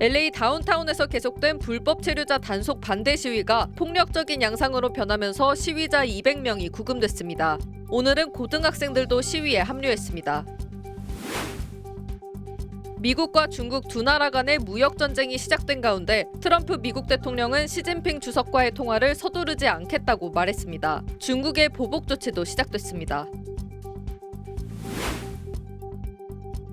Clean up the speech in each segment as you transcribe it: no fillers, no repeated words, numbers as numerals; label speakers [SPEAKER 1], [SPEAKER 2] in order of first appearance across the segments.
[SPEAKER 1] LA 다운타운에서 계속된 불법 체류자 단속 반대 시위가 폭력적인 양상으로 변하면서 시위자 200명이 구금됐습니다. 오늘은 고등학생들도 시위에 합류했습니다. 미국과 중국 두 나라 간의 무역 전쟁이 시작된 가운데 트럼프 미국 대통령은 시진핑 주석과의 통화를 서두르지 않겠다고 말했습니다. 중국의 보복 조치도 시작됐습니다.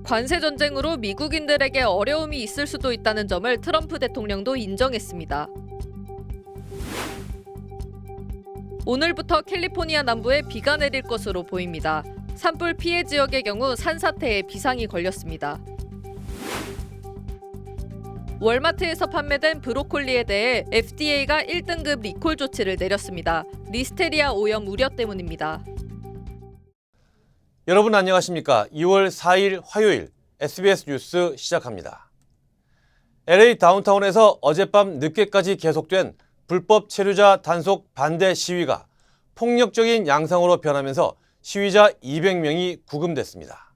[SPEAKER 1] 관세 전쟁으로 미국인들에게 어려움이 있을 수도 있다는 점을 트럼프 대통령도 인정했습니다. 오늘부터 캘리포니아 남부에 비가 내릴 것으로 보입니다. 산불 피해 지역의 경우 산사태에 비상이 걸렸습니다. 월마트에서 판매된 브로콜리에 대해 FDA가 1등급 리콜 조치를 내렸습니다. 리스테리아 오염 우려 때문입니다.
[SPEAKER 2] 여러분 안녕하십니까? 2월 4일 화요일 SBS 뉴스 시작합니다. LA 다운타운에서 어젯밤 늦게까지 계속된 불법 체류자 단속 반대 시위가 폭력적인 양상으로 변하면서 시위자 200명이 구금됐습니다.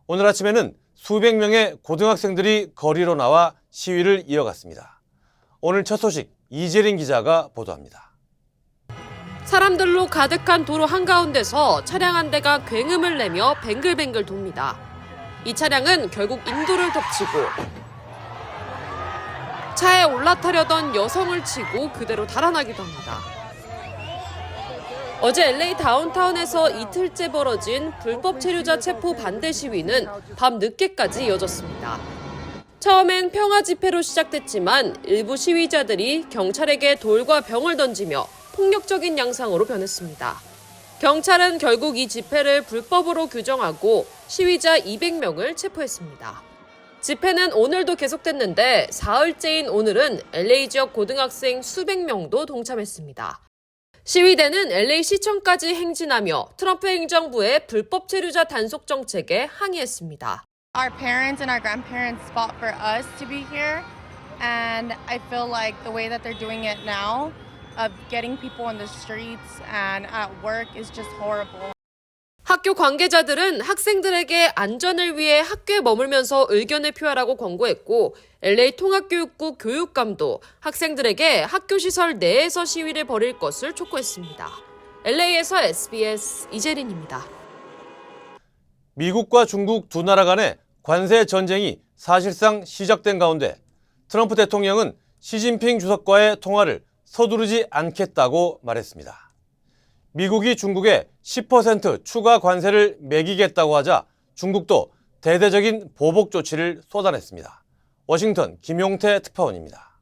[SPEAKER 2] 오늘 아침에는 수백 명의 고등학생들이 거리로 나와 시위를 이어갔습니다. 오늘 첫 소식 이재린 기자가 보도합니다.
[SPEAKER 3] 사람들로 가득한 도로 한가운데서 차량 한 대가 굉음을 내며 뱅글뱅글 돕니다. 이 차량은 결국 인도를 덮치고 차에 올라타려던 여성을 치고 그대로 달아나기도 합니다. 어제 LA 다운타운에서 이틀째 벌어진 불법 체류자 체포 반대 시위는 밤 늦게까지 이어졌습니다. 처음엔 평화 집회로 시작됐지만 일부 시위자들이 경찰에게 돌과 병을 던지며 폭력적인 양상으로 변했습니다. 경찰은 결국 이 집회를 불법으로 규정하고 시위자 200명을 체포했습니다. 집회는 오늘도 계속됐는데 사흘째인 오늘은 LA 지역 고등학생 수백 명도 동참했습니다. 시위대는 LA 시청까지 행진하며 트럼프 행정부의 불법 체류자 단속 정책에 항의했습니다.
[SPEAKER 4] Our parents and our grandparents fought for us to be here, and I feel like the way that they're doing it now, of getting people on the streets and at work is just horrible.
[SPEAKER 3] 학교 관계자들은 학생들에게 안전을 위해 학교에 머물면서 의견을 표하라고 권고했고 LA 통합교육부 교육감도 학생들에게 학교 시설 내에서 시위를 벌일 것을 촉구했습니다. LA에서 SBS 이재린입니다.
[SPEAKER 2] 미국과 중국 두 나라 간의 관세 전쟁이 사실상 시작된 가운데 트럼프 대통령은 시진핑 주석과의 통화를 서두르지 않겠다고 말했습니다. 미국이 중국에 10% 추가 관세를 매기겠다고 하자 중국도 대대적인 보복 조치를 쏟아냈습니다. 워싱턴 김용태 특파원입니다.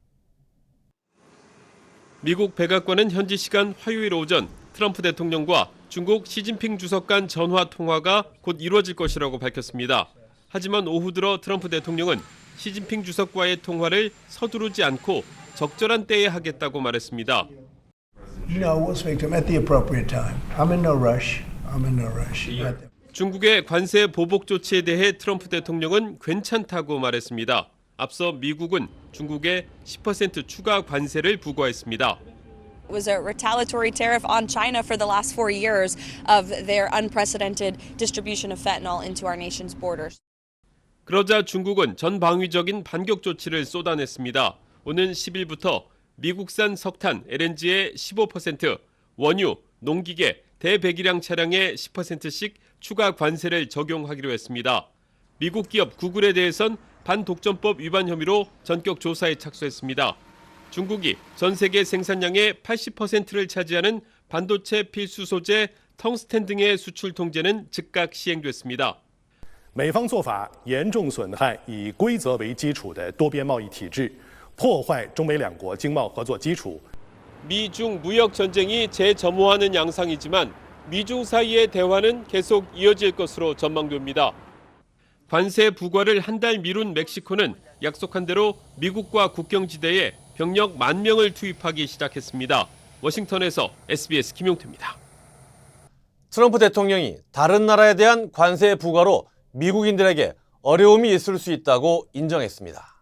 [SPEAKER 5] 미국 백악관은 현지 시간 화요일 오전 트럼프 대통령과 중국 시진핑 주석 간 전화 통화가 곧 이루어질 것이라고 밝혔습니다. 하지만 오후 들어 트럼프 대통령은 시진핑 주석과의 통화를 서두르지 않고 적절한 때에 하겠다고 말했습니다.
[SPEAKER 6] No, we'll speak to him at the appropriate time. I'm in no rush.
[SPEAKER 5] 중국의 관세 보복 조치에 대해 트럼프 대통령은 괜찮다고 말했습니다. 앞서 미국은 중국에 10% 추가 관세를 부과했습니다.
[SPEAKER 7] It was a retaliatory tariff on China for the last 4 years of their unprecedented distribution of fentanyl into our nation's borders.
[SPEAKER 5] 그러자 중국은 전방위적인 반격 조치를 쏟아냈습니다. 오는 10일부터 미국산 석탄, LNG의 15%, 원유, 농기계, 대배기량 차량에 10%씩 추가 관세를 적용하기로 했습니다. 미국 기업 구글에 대해선 반독점법 위반 혐의로 전격 조사에 착수했습니다. 중국이 전 세계 생산량의 80%를 차지하는 반도체 필수 소재 텅스텐 등의 수출 통제는 즉각 시행됐습니다.
[SPEAKER 8] 美方做法严重损害以规则为基础的多边贸易体制，破坏中美两国经贸合作基础。
[SPEAKER 5] 미중 무역 전쟁이 재점호하는 양상이지만 미중 사이의 대화는 계속 이어질 것으로 전망됩니다. 관세 부과를 한 달 미룬 멕시코는 약속한 대로 미국과 국경지대에 병력 10,000명을 투입하기 시작했습니다. 워싱턴에서 SBS 김용태입니다.
[SPEAKER 2] 트럼프 대통령이 다른 나라에 대한 관세 부과로 미국인들에게 어려움이 있을 수 있다고 인정했습니다.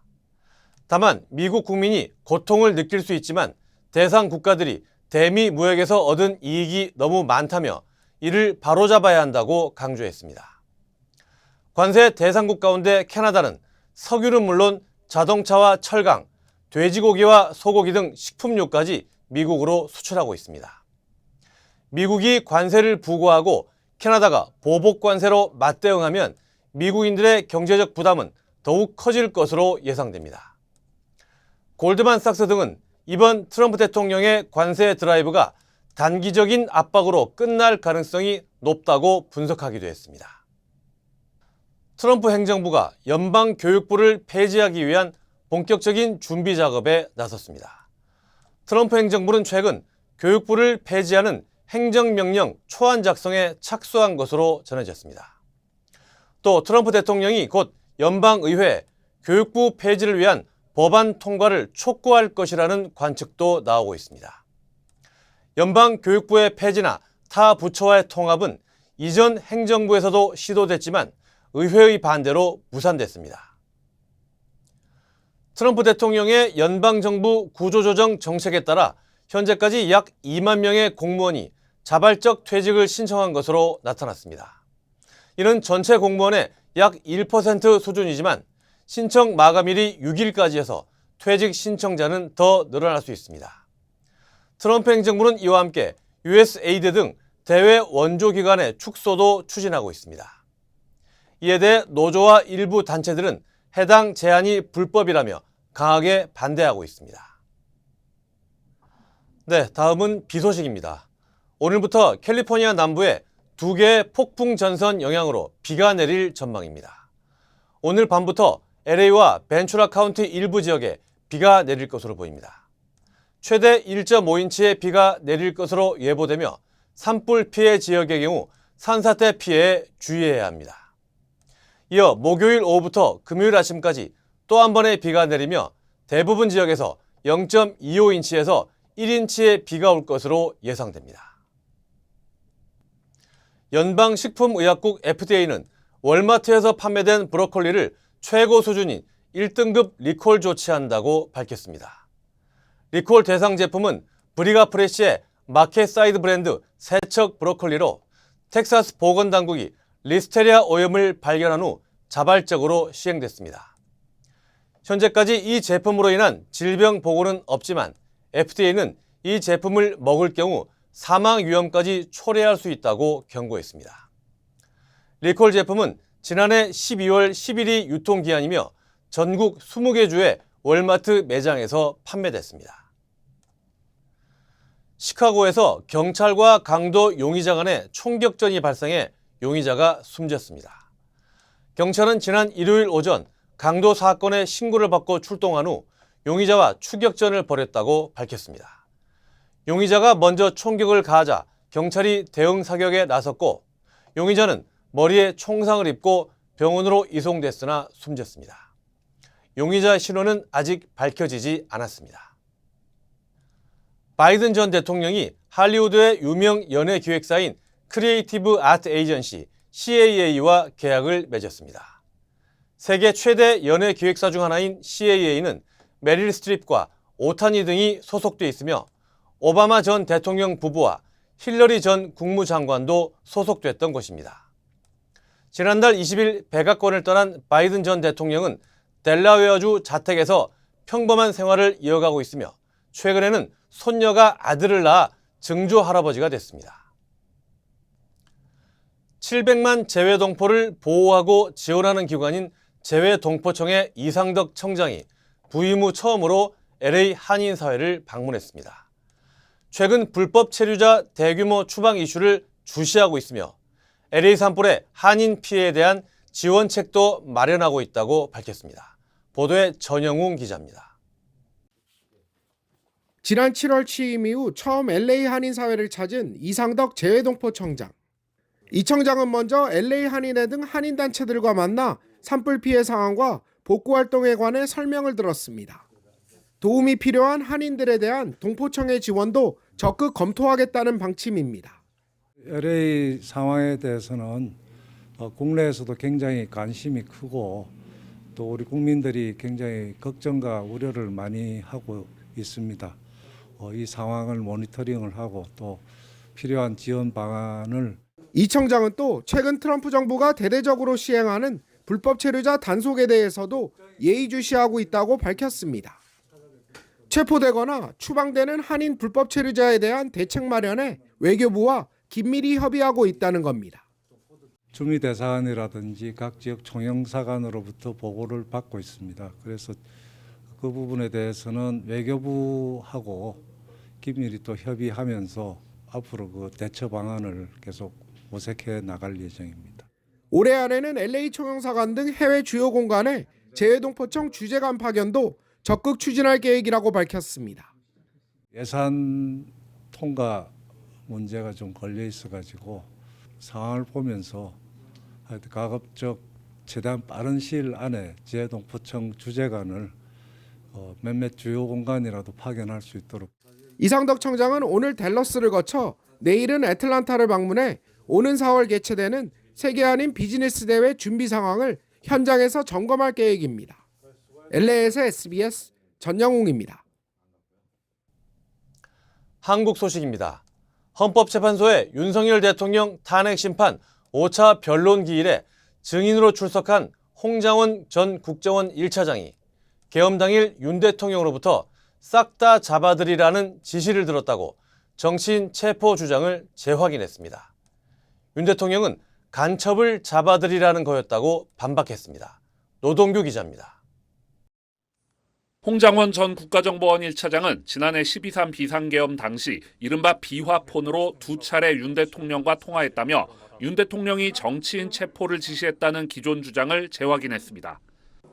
[SPEAKER 2] 다만 미국 국민이 고통을 느낄 수 있지만 대상 국가들이 대미 무역에서 얻은 이익이 너무 많다며 이를 바로잡아야 한다고 강조했습니다. 관세 대상국 가운데 캐나다는 석유는 물론 자동차와 철강, 돼지고기와 소고기 등 식품류까지 미국으로 수출하고 있습니다. 미국이 관세를 부과하고 캐나다가 보복 관세로 맞대응하면 미국인들의 경제적 부담은 더욱 커질 것으로 예상됩니다. 골드만삭스 등은 이번 트럼프 대통령의 관세 드라이브가 단기적인 압박으로 끝날 가능성이 높다고 분석하기도 했습니다. 트럼프 행정부가 연방교육부를 폐지하기 위한 본격적인 준비 작업에 나섰습니다. 트럼프 행정부는 최근 교육부를 폐지하는 행정명령 초안 작성에 착수한 것으로 전해졌습니다. 또 트럼프 대통령이 곧 연방의회에 교육부 폐지를 위한 법안 통과를 촉구할 것이라는 관측도 나오고 있습니다. 연방교육부의 폐지나 타 부처와의 통합은 이전 행정부에서도 시도됐지만 의회의 반대로 무산됐습니다. 트럼프 대통령의 연방정부 구조조정 정책에 따라 현재까지 약 2만 명의 공무원이 자발적 퇴직을 신청한 것으로 나타났습니다. 이는 전체 공무원의 약 1% 수준이지만 신청 마감일이 6일까지여서 퇴직 신청자는 더 늘어날 수 있습니다. 트럼프 행정부는 이와 함께 USAID 등 대외 원조기관의 축소도 추진하고 있습니다. 이에 대해 노조와 일부 단체들은 해당 제안이 불법이라며 강하게 반대하고 있습니다. 네, 다음은 비 소식입니다. 오늘부터 캘리포니아 남부에 2개의 폭풍 전선 영향으로 비가 내릴 전망입니다. 오늘 밤부터 LA와 벤츄라 카운티 일부 지역에 비가 내릴 것으로 보입니다. 최대 1.5인치의 비가 내릴 것으로 예보되며 산불 피해 지역의 경우 산사태 피해에 주의해야 합니다. 이어 목요일 오후부터 금요일 아침까지 또 한 번의 비가 내리며 대부분 지역에서 0.25인치에서 1인치의 비가 올 것으로 예상됩니다. 연방식품의약국 FDA는 월마트에서 판매된 브로콜리를 최고 수준인 1등급 리콜 조치한다고 밝혔습니다. 리콜 대상 제품은 브리가 프레시의 마켓사이드 브랜드 세척 브로콜리로 텍사스 보건당국이 리스테리아 오염을 발견한 후 자발적으로 시행됐습니다. 현재까지 이 제품으로 인한 질병 보고는 없지만 FDA는 이 제품을 먹을 경우 사망 위험까지 초래할 수 있다고 경고했습니다. 리콜 제품은 지난해 12월 10일이 유통기한이며 전국 20개 주의 월마트 매장에서 판매됐습니다. 시카고에서 경찰과 강도 용의자 간의 총격전이 발생해 용의자가 숨졌습니다. 경찰은 지난 일요일 오전 강도 사건의 신고를 받고 출동한 후 용의자와 추격전을 벌였다고 밝혔습니다. 용의자가 먼저 총격을 가하자 경찰이 대응 사격에 나섰고 용의자는 머리에 총상을 입고 병원으로 이송됐으나 숨졌습니다. 용의자의 신원은 아직 밝혀지지 않았습니다. 바이든 전 대통령이 할리우드의 유명 연예 기획사인 크리에이티브 아트 에이전시 CAA와 계약을 맺었습니다. 세계 최대 연예 기획사 중 하나인 CAA는 메릴 스트립과 오타니 등이 소속돼 있으며 오바마 전 대통령 부부와 힐러리 전 국무장관도 소속됐던 곳입니다. 지난달 20일 백악관을 떠난 바이든 전 대통령은 델라웨어주 자택에서 평범한 생활을 이어가고 있으며 최근에는 손녀가 아들을 낳아 증조 할아버지가 됐습니다. 700만 재외동포를 보호하고 지원하는 기관인 재외동포청의 이상덕 청장이 부임 후 처음으로 LA 한인사회를 방문했습니다. 최근 불법 체류자 대규모 추방 이슈를 주시하고 있으며 LA 산불의 한인 피해에 대한 지원책도 마련하고 있다고 밝혔습니다. 보도에 전영웅 기자입니다.
[SPEAKER 9] 지난 7월 취임 이후 처음 LA 한인사회를 찾은 이상덕 재외동포 청장. 이 청장은 먼저 LA 한인회 등 한인단체들과 만나 산불 피해 상황과 복구활동에 관해 설명을 들었습니다. 도움이 필요한 한인들에 대한 동포청의 지원도 적극 검토하겠다는 방침입니다.
[SPEAKER 10] LA 상황에 대해서는 국내에서도 굉장히 관심이 크고 또 우리 국민들이 굉장히 걱정과 우려를 많이 하고 있습니다. 이 상황을 모니터링을 하고 또 필요한 지원 방안을
[SPEAKER 9] 이 청장은 또 최근 트럼프 정부가 대대적으로 시행하는 불법 체류자 단속에 대해서도 예의주시하고 있다고 밝혔습니다. 체포되거나 추방되는 한인 불법 체류자에 대한 대책 마련에 외교부와 긴밀히 협의하고 있다는 겁니다.
[SPEAKER 10] 주미대사관이라든지 각 지역 총영사관으로부터 보고를 받고 있습니다. 그래서 그 부분에 대해서는 외교부하고 긴밀히 또 협의하면서 앞으로 그 대처 방안을 계속 모색해 나갈 예정입니다.
[SPEAKER 9] 올해 안에는 LA 총영사관 등 해외 주요 공간에 재외동포청 주재관 파견도 적극 추진할 계획이라고 밝혔습니다.
[SPEAKER 10] 예산 통과 문제가 좀 걸려 있어가지고 상황을 보면서 가급적 최대한 빠른 시일 안에 재외동포청 주재관을 몇몇 주요 공간이라도 파견할 수 있도록.
[SPEAKER 9] 이상덕 청장은 오늘 댈러스를 거쳐 내일은 애틀란타를 방문해 오는 4월 개최되는 세계 한인 비즈니스 대회 준비 상황을 현장에서 점검할 계획입니다. LA에서 SBS 전영웅입니다.
[SPEAKER 2] 한국 소식입니다. 헌법재판소의 윤석열 대통령 탄핵 심판 5차 변론 기일에 증인으로 출석한 홍장원 전 국정원 1차장이 계엄 당일 윤 대통령으로부터 싹 다 잡아들이라는 지시를 들었다고 정치인 체포 주장을 재확인했습니다. 윤 대통령은 간첩을 잡아들이라는 거였다고 반박했습니다. 노동규 기자입니다.
[SPEAKER 11] 홍장원 전 국가정보원 1차장은 지난해 12.3 비상계엄 당시 이른바 비화폰으로 2차례 윤 대통령과 통화했다며 윤 대통령이 정치인 체포를 지시했다는 기존 주장을 재확인했습니다.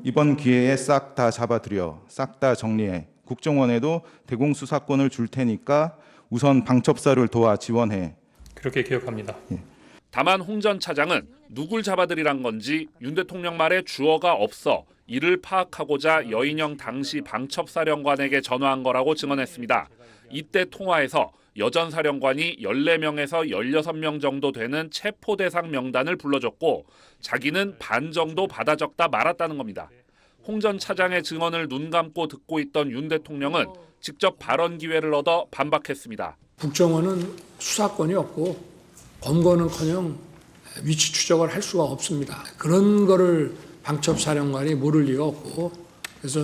[SPEAKER 12] 이번 기회에 싹 다 잡아들여, 싹 다 정리해. 국정원에도 대공수사권을 줄 테니까 우선 방첩사를 도와 지원해.
[SPEAKER 13] 그렇게 기억합니다.
[SPEAKER 11] 다만 홍 전 차장은 누굴 잡아들이란 건지 윤 대통령 말에 주어가 없어 이를 파악하고자 여인영 당시 방첩사령관에게 전화한 거라고 증언했습니다. 이때 통화에서 여전 사령관이 14명에서 16명 정도 되는 체포 대상 명단을 불러줬고 자기는 반 정도 받아 적다 말았다는 겁니다. 홍 전 차장의 증언을 눈 감고 듣고 있던 윤 대통령은 직접 발언 기회를 얻어 반박했습니다.
[SPEAKER 14] 국정원은 수사권이 없고 검거는커녕 위치 추적을 할 수가 없습니다. 그런 거를 방첩사령관이 모를 리가 없고 그래서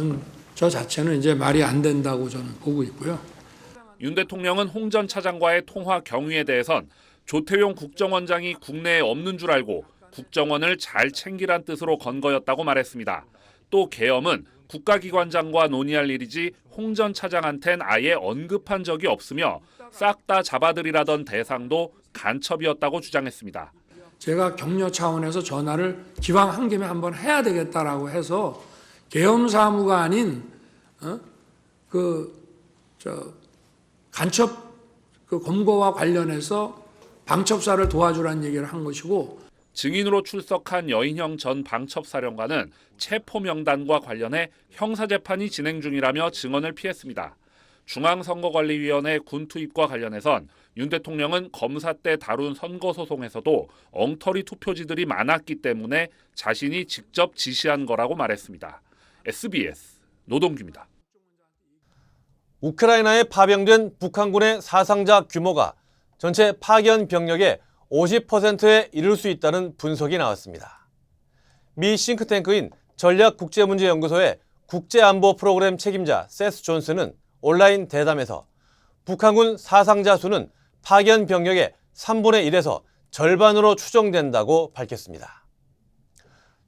[SPEAKER 14] 저 자체는 이제 말이 안 된다고 저는 보고 있고요.
[SPEAKER 11] 윤 대통령은 홍 전 차장과의 통화 경위에 대해선 조태용 국정원장이 국내에 없는 줄 알고 국정원을 잘 챙기란 뜻으로 건 거였다고 말했습니다. 또 계엄은 국가기관장과 논의할 일이지 홍 전 차장한텐 아예 언급한 적이 없으며 싹 다 잡아들이라던 대상도 간첩이었다고 주장했습니다.
[SPEAKER 14] 제가 격려 차원에서 전화를 기왕 한 김에 한번 해야 되겠다라고 해서 계엄 사무가 아닌 간첩 검거와 관련해서 방첩사를 도와주라는 얘기를 한 것이고
[SPEAKER 11] 증인으로 출석한 여인형 전 방첩사령관은 체포 명단과 관련해 형사재판이 진행 중이라며 증언을 피했습니다. 중앙선거관리위원회 군 투입과 관련해선 윤 대통령은 검사 때 다룬 선거소송에서도 엉터리 투표지들이 많았기 때문에 자신이 직접 지시한 거라고 말했습니다. SBS 노동규입니다.
[SPEAKER 2] 우크라이나에 파병된 북한군의 사상자 규모가 전체 파견 병력의 50%에 이를 수 있다는 분석이 나왔습니다. 미 싱크탱크인 전략국제문제연구소의 국제안보 프로그램 책임자 세스 존스는 온라인 대담에서 북한군 사상자 수는 파견 병력의 3분의 1에서 절반으로 추정된다고 밝혔습니다.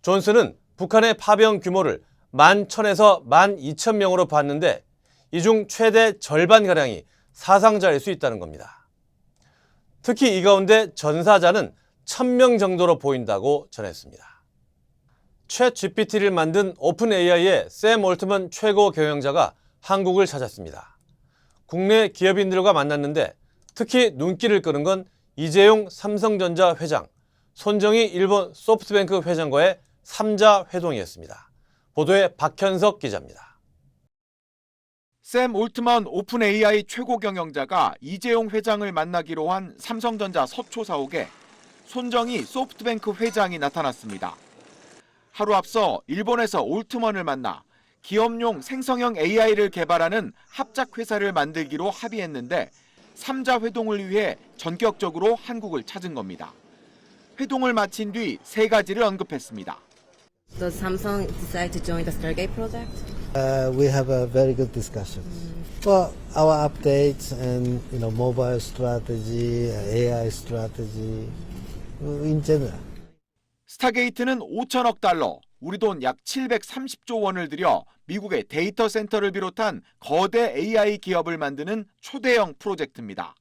[SPEAKER 2] 존스는 북한의 파병 규모를 11,000에서 12,000명으로 봤는데 이 중 최대 절반가량이 사상자일 수 있다는 겁니다. 특히 이 가운데 전사자는 1,000명 정도로 보인다고 전했습니다. 챗 GPT를 만든 오픈 AI의 샘 올트먼 최고 경영자가 한국을 찾았습니다. 국내 기업인들과 만났는데 특히 눈길을 끄는 건 이재용 삼성전자 회장, 손정희 일본 소프트뱅크 회장과의 3자 회동이었습니다. 보도에 박현석 기자입니다.
[SPEAKER 15] 샘 올트먼 오픈 AI 최고 경영자가 이재용 회장을 만나기로 한 삼성전자 서초 사옥에 손정희 소프트뱅크 회장이 나타났습니다. 하루 앞서 일본에서 올트먼을 만나 기업용 생성형 AI를 개발하는 합작 회사를 만들기로 합의했는데 3자 회동을 위해 전격적으로 한국을 찾은 겁니다. 회동을 마친 뒤 3가지를 언급했습니다.
[SPEAKER 13] Does Samsung decide to join the Stargate project?
[SPEAKER 16] We have a very good discussion. Well, our updates and mobile strategy, AI strategy, in general.
[SPEAKER 15] 스타게이트는 5천억 달러, 우리 돈 약 730조 원을 들여 미국의 데이터 센터를 비롯한 거대 AI 기업을 만드는 초대형 프로젝트입니다.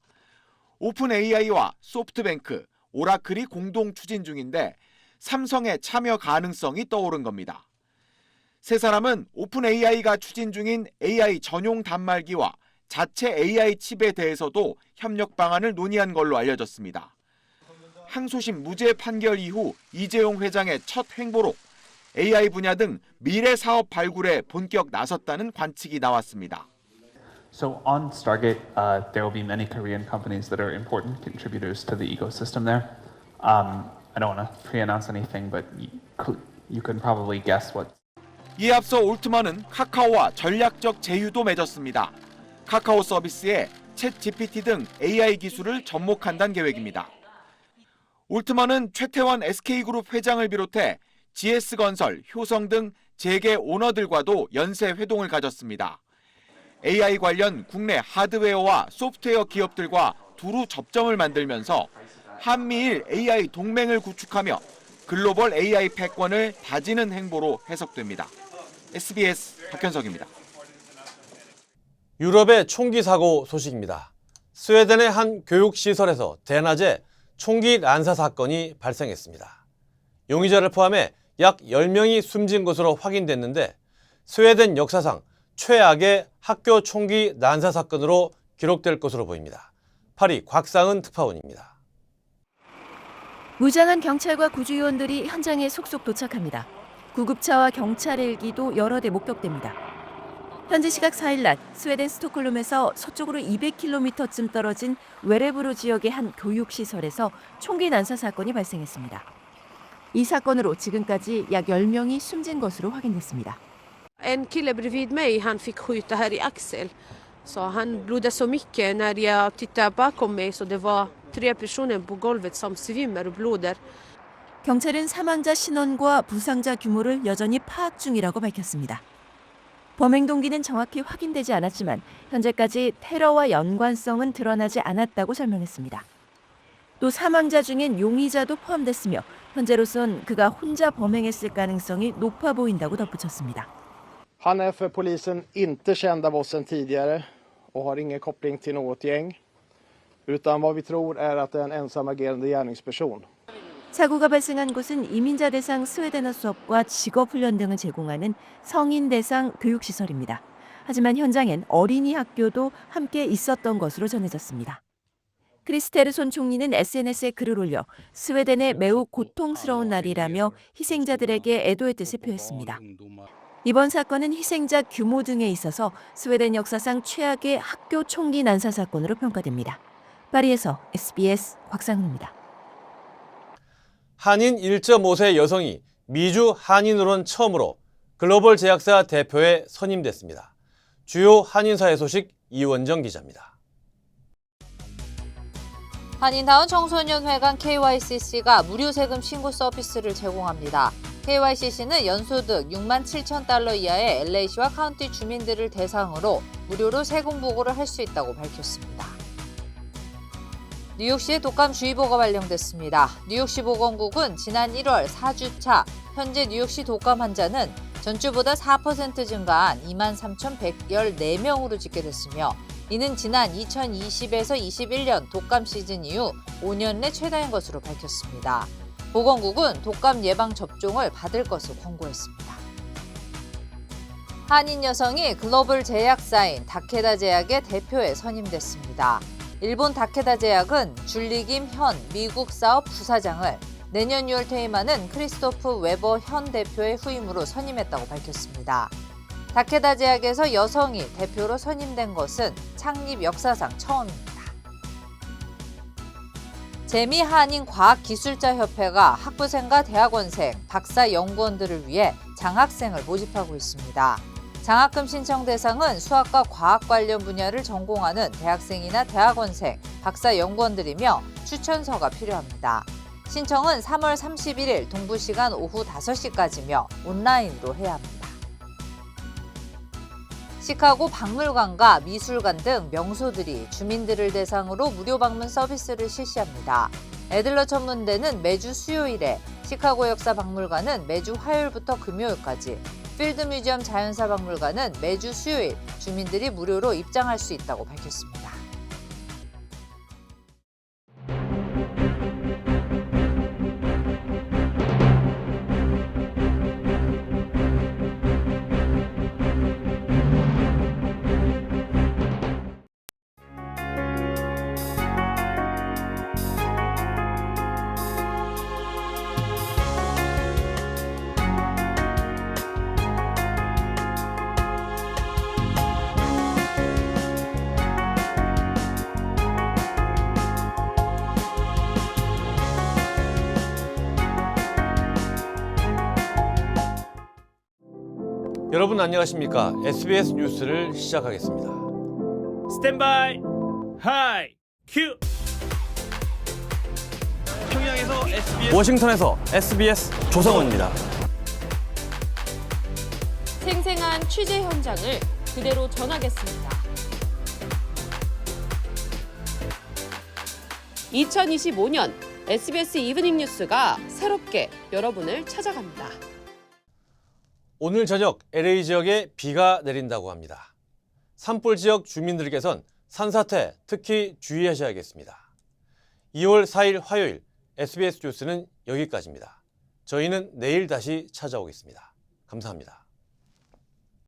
[SPEAKER 15] 오픈 AI와 소프트뱅크, 오라클이 공동 추진 중인데 삼성의 참여 가능성이 떠오른 겁니다. 세 사람은 오픈 AI가 추진 중인 AI 전용 단말기와 자체 AI 칩에 대해서도 협력 방안을 논의한 걸로 알려졌습니다. 항소심 무죄 판결 이후 이재용 회장의 첫 행보로 AI 분야 등 미래 사업 발굴에 본격 나섰다는 관측이 나왔습니다.
[SPEAKER 17] So on Stargate, there will be many Korean companies that are important contributors to the ecosystem there. I don't want to pre-announce anything, but you can probably guess what.
[SPEAKER 15] 이에 앞서 올트먼은 카카오와 전략적 제휴도 맺었습니다. 카카오 서비스에 챗GPT 등 AI 기술을 접목한다는 계획입니다. 올트먼은 최태원 SK그룹 회장을 비롯해 GS건설, 효성 등 재계 오너들과도 연쇄 회동을 가졌습니다. AI 관련 국내 하드웨어와 소프트웨어 기업들과 두루 접점을 만들면서 한미일 AI 동맹을 구축하며 글로벌 AI 패권을 다지는 행보로 해석됩니다. SBS 박현석입니다.
[SPEAKER 2] 유럽의 총기 사고 소식입니다. 스웨덴의 한 교육시설에서 대낮에 총기 난사 사건이 발생했습니다. 용의자를 포함해 약 10명이 숨진 것으로 확인됐는데 스웨덴 역사상 최악의 학교 총기 난사 사건으로 기록될 것으로 보입니다. 파리 곽상은 특파원입니다.
[SPEAKER 18] 무장한 경찰과 구조요원들이 현장에 속속 도착합니다. 구급차와 경찰 헬기도 여러 대 목격됩니다. 현지 시각 4일 낮 스웨덴 스톡홀름에서 서쪽으로 200km쯤 떨어진 웨레브로 지역의 한 교육시설에서 총기 난사 사건이 발생했습니다. 이 사건으로 지금까지 약 10명이 숨진 것으로 확인됐습니다.
[SPEAKER 19] En kille bredvid mig, han fick skjuta här i axel. Så han blödde så mycket när jag tittade bakom mig så det var 3 personer på golvet som svimmar och blöder.
[SPEAKER 18] 경찰은 사망자 신원과 부상자 규모를 여전히 파악 중이라고 밝혔습니다. 범행 동기는 정확히 확인되지 않았지만 현재까지 테러와 연관성은 드러나지 않았다고 설명했습니다. 또 사망자 중엔 용의자도 포함됐으며 현재로선 그가 혼자 범행했을 가능성이 높아 보인다고 덧붙였습니다.
[SPEAKER 20] Han är för polisen inte känd av oss sedan tidigare och har ingen koppling till något gäng. Utan vad vi tror är att det är en ensamagerande gärningsperson.
[SPEAKER 18] 사고가 발생한 곳은 이민자 대상 스웨덴어 수업과 직업훈련 등을 제공하는 성인 대상 교육시설입니다. 하지만 현장엔 어린이 학교도 함께 있었던 것으로 전해졌습니다. 크리스테르손 총리는 SNS에 글을 올려 스웨덴의 매우 고통스러운 날이라며 희생자들에게 애도의 뜻을 표했습니다. 이번 사건은 희생자 규모 등에 있어서 스웨덴 역사상 최악의 학교 총기 난사 사건으로 평가됩니다. 파리에서 SBS 곽상훈입니다.
[SPEAKER 2] 한인 1.5세 여성이 미주 한인으로는 처음으로 글로벌 제약사 대표에 선임됐습니다. 주요 한인사회 소식 이원정 기자입니다.
[SPEAKER 21] 한인다운 청소년회관 KYCC가 무료 세금 신고 서비스를 제공합니다. KYCC는 연소득 6만 7천 달러 이하의 LA시와 카운티 주민들을 대상으로 무료로 세금 보고를 할 수 있다고 밝혔습니다. 뉴욕시에 독감주의보가 발령됐습니다. 뉴욕시 보건국은 지난 1월 4주차 현재 뉴욕시 독감 환자는 전주보다 4% 증가한 23,114명으로 집계됐으며 이는 지난 2020에서 21년 독감 시즌 이후 5년 내 최다인 것으로 밝혔습니다. 보건국은 독감 예방 접종을 받을 것을 권고했습니다. 한인 여성이 글로벌 제약사인 다케다 제약의 대표에 선임됐습니다. 일본 다케다 제약은 줄리김 현 미국 사업 부사장을 내년 6월 퇴임하는 크리스토프 웨버 현 대표의 후임으로 선임했다고 밝혔습니다. 다케다 제약에서 여성이 대표로 선임된 것은 창립 역사상 처음입니다. 재미한인과학기술자협회가 학부생과 대학원생, 박사 연구원들을 위해 장학생을 모집하고 있습니다. 장학금 신청 대상은 수학과 과학 관련 분야를 전공하는 대학생이나 대학원생, 박사 연구원들이며 추천서가 필요합니다. 신청은 3월 31일 동부시간 오후 5시까지며 온라인으로 해야 합니다. 시카고 박물관과 미술관 등 명소들이 주민들을 대상으로 무료 방문 서비스를 실시합니다. 애들러 천문대는 매주 수요일에, 시카고 역사 박물관은 매주 화요일부터 금요일까지, 필드 뮤지엄 자연사 박물관은 매주 수요일 주민들이 무료로 입장할 수 있다고 밝혔습니다.
[SPEAKER 2] 여러분 안녕하십니까? SBS 뉴스를 시작하겠습니다.
[SPEAKER 1] 스탠바이 하이 큐. 평양에서 SBS,
[SPEAKER 2] 워싱턴에서 SBS 조성원입니다.
[SPEAKER 3] 생생한 취재 현장을 그대로 전하겠습니다. 2025년 SBS 이브닝 뉴스가 새롭게 여러분을 찾아갑니다.
[SPEAKER 2] 오늘 저녁 LA 지역에 비가 내린다고 합니다. 산불 지역 주민들께선 산사태 특히 주의하셔야겠습니다. 2월 4일 화요일 SBS 뉴스는 여기까지입니다. 저희는 내일 다시 찾아오겠습니다. 감사합니다.